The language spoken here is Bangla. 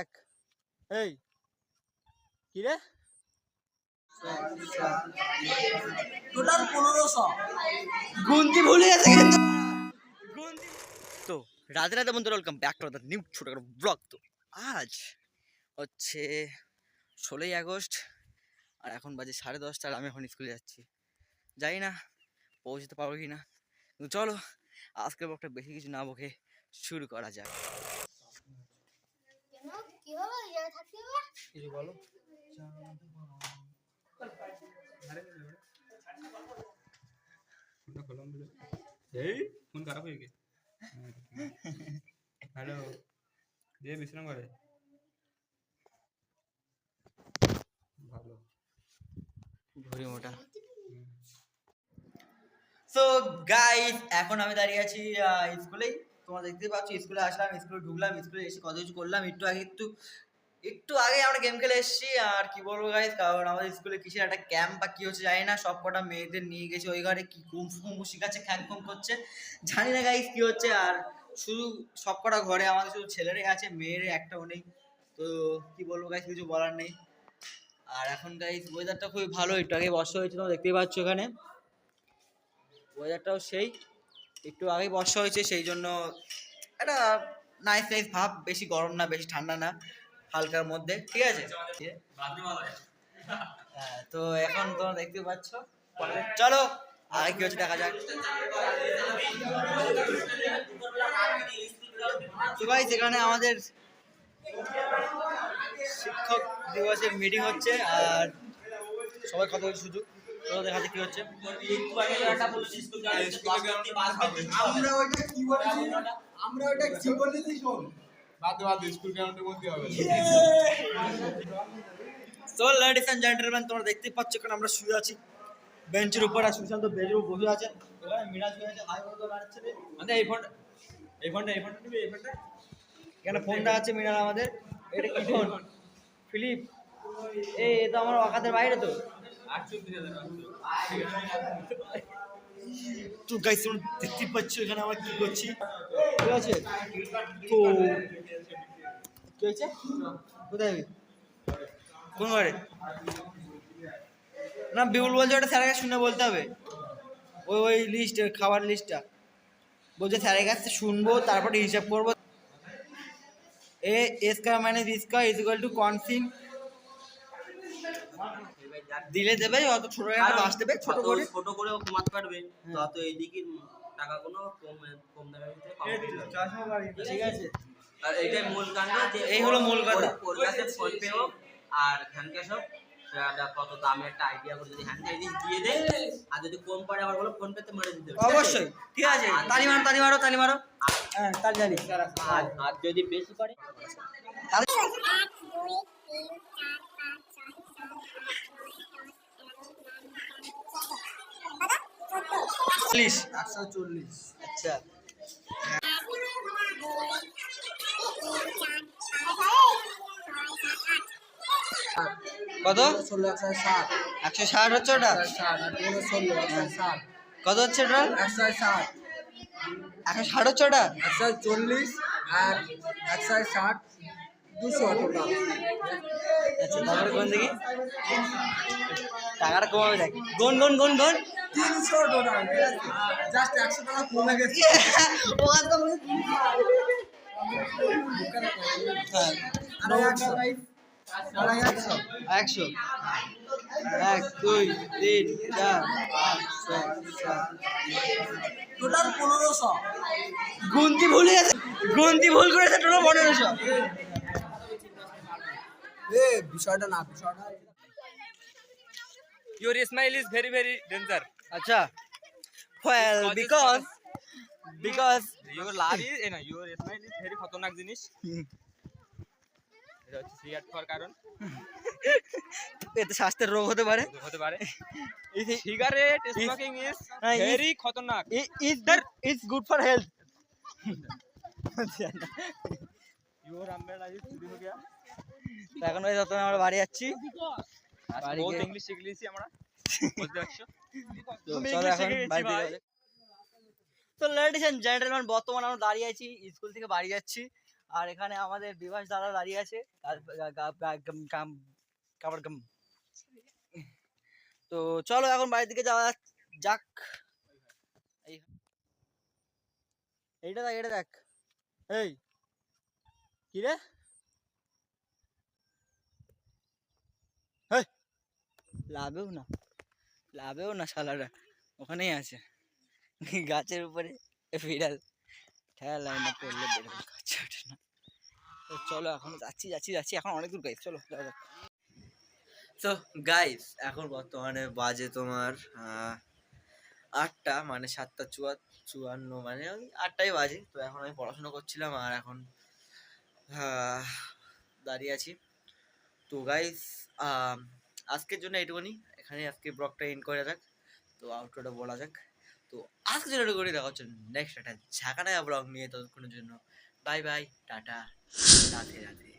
দেখ এই কি রে টোটাল 1500 গুনতি ভুলে গেছে কিন্তু গুনতি। তো রাধে রাধে বন্ধুরা, welcome back to the new ছোটখাটো ব্লগ। তো আজ হচ্ছে 16ই আগস্ট আর এখন বাজে 10:30 আর আমি এখন স্কুলে যাচ্ছি। জানি না পৌঁছতে পারবো কি না, কিন্তু চলো আজকের ব্লগটা বেশি কিছু না বকে শুরু করা যাক। কিছু বলো। এই ফোন খারাপ হয়ে গেছে। হ্যালো, দিয়ে বিশ্রাম করে ভালো ঘড়ি মোটা। সো গাইস, এখন আমি দাঁড়িয়ে আছি স্কুলেই। তোমরা দেখতে পাচ্ছ স্কুলে আসলাম, স্কুলে ঢুকলাম, স্কুলে এসে কত কিছু করলাম। একটু আগে আমরা গেম খেলে এসেছি। আর কি বলবো গাইস, কারণ আমাদের স্কুলে কিসের একটা ক্যাম্প বা কি হচ্ছে জানি না, সব কটা মেয়েদের নিয়ে গেছে ওই ঘরে, কি কুমফু শিখাচ্ছে, খ্যাং করছে, জানি না গাইস কি হচ্ছে। আর শুধু সব কটা ঘরে আমাদের শুধু ছেলেরাই আছে, মেয়ের একটাও নেই। তো কি বলবো গাইস, কিছু বলার নেই। আর এখন গাইস ওয়েদারটা খুবই ভালো, একটু আগে বর্ষা হয়েছে, তোমরা দেখতেই পাচ্ছ এখানে ওয়েদারটাও সেই একটু আগেই বর্ষা হয়েছে, সেই জন্য একটা নাইস নাইস ভাব, বেশি গরম না বেশি ঠান্ডা না, হালকার মধ্যে, ঠিক আছে। হ্যাঁ, তো এখন তোমরা দেখতে পাচ্ছ, চলো আগে কি হচ্ছে দেখা যাক। তো ভাই সেখানে আমাদের শিক্ষক দিবসের মিটিং হচ্ছে আর সবাই কথা বলছে, শুধু তো দেখা যাক কি হচ্ছে। আমরা ওইটা কি বলেছি শোন, বাদ স্কুল গ্রাউন্ডের মধ্যে হবে। তো লেডিস এন্ড জেন্টলম্যান, তোমরা দেখতে পাচ্ছ কারণ আমরা শুয়ে আছি বেঞ্চের উপর, আর সুশান্ত বেঞ্চের উপর বসে আছে। এখানে মিরাজ শুয়ে আছে, হাই বলতে পারছে না। আমাদের এই ফোনটা নিবি, এই ফোনটা এখানে ফোনটা আছে মিরাজ আমাদের। এটা কি ফোন? ফিলিপ। এই তো আমার অকাতের বাইরে তো। তো গাইস তোমরা দেখতে পাচ্ছ এখানে আমরা কি করছি, ঠিক আছে। তো কি হয়েছে, কোথায় যাবি, কোন ঘরে? না বিউল বলছে ওটা স্যারের কাছে শুনে বলতে হবে, ওই লিস্ট, খাবার লিস্টটা বলছে স্যারের কাছে শুনবো, তারপরে হিসাব করবো। A square minus B square is equal to কনসিন দিলে দেবে, অত ছোট একটা বাস দেবে, ছোট করে ও কমাতে পারবে, তত এইদিকে টাকাগুলো কম দামের ভিতরে পাবে। ঠিক আছে। আর এইটাই মূল কাণ্ড, যে এই হলো মূল কথা। ওর কাছে ফোন পে হোক আর হ্যান্ড ক্যাশ হোক, সেটা কত দামের একটা আইডিয়া করে যদি হ্যান্ড ক্যাশ দিয়ে দেয়, আর যদি কম পড়ে আবার বলো ফোন পেতে মেরে দিতে হবে। অবশ্যই, ঠিক আছে। তালি মারো হ্যাঁ, তালি জানি। আর যদি বেশি পড়ে চল্লিশ। 140। আচ্ছা, কত? 160 160 হচ্ছে ওটা। 160 কত হচ্ছে ওটা? 160 160 হচ্ছে ওটা। 140 আর 160 200 টোটাল। আচ্ছা, তারপরে কোন দেখি টাকাটা কমাবে দেখ। গুন 300 টোটাল, জাস্ট 100 টাকা কমে গেছে। ও তো আর 100 100 1 2 3 4 5 6 7 টোটাল 1500। গুনতি ভুল করেছে, টোটাল 1500। বিষয়টা Your smile is very very danger. আচ্ছা, well because Your laugh is your smile is very খতরনাক জিনিস। এটা হচ্ছে সিগারেট খাওয়ার কারণ, এতে স্বাস্থ্যের রোগ হতে পারে। Cigarette smoking is very Khatarnak. It's good for health. Your umbrella is চুরি হয়ে গয়া। তো এখন ওই যত আমরা বাড়ি যাচ্ছি, বহুত ইংলিশ শিখলিছি আমরা, বুঝতে পারছো? তো চলো এখন বাড়ি থেকে যাই। তো লেডিস এন্ড জেন্টলম্যান, বর্তমানে আমরা দাঁড়িয়ে আছি, স্কুল থেকে বাড়ি যাচ্ছি। আর এখানে আমাদের বিভাস দাদা দাঁড়িয়ে আছে কাবার গাম। তো চলো এখন বাড়ির দিকে যাওয়া যাক। এই- এইটা দেখ, এটা দেখ। এই কি রে, হেই, লাভেও না শালারা, ওখানেই আছে গাছের উপরে বিড়াল ঠেলা না পড়লে বেরোবে, গাছে ওঠে না। তো চলো এখন যাচ্ছি এখন অনেক দূর গাইস, চলো যাওয়া যাক। তো গাইস এখন বর্তমানে বাজে তোমার 8টা, মানে 7টা 54, মানে ওই 8টাই বাজে। তো এখন আমি পড়াশোনা করছিলাম আর এখন আহ, দাঁড়িয়ে আছি। তো গাইস আজকের জন্য এইটুকুনি, এখানে আজকে ব্লগটা এন্ড করা যাক। তো আউটরোটা বলা যাক। তো আজকের জন্য এটুকুনি, দেখা হচ্ছে নেক্সট একটা ঝাঁকানায়া ব্লগ নিয়ে। ততক্ষণের জন্য bye bye, tata, Radhe Radhe.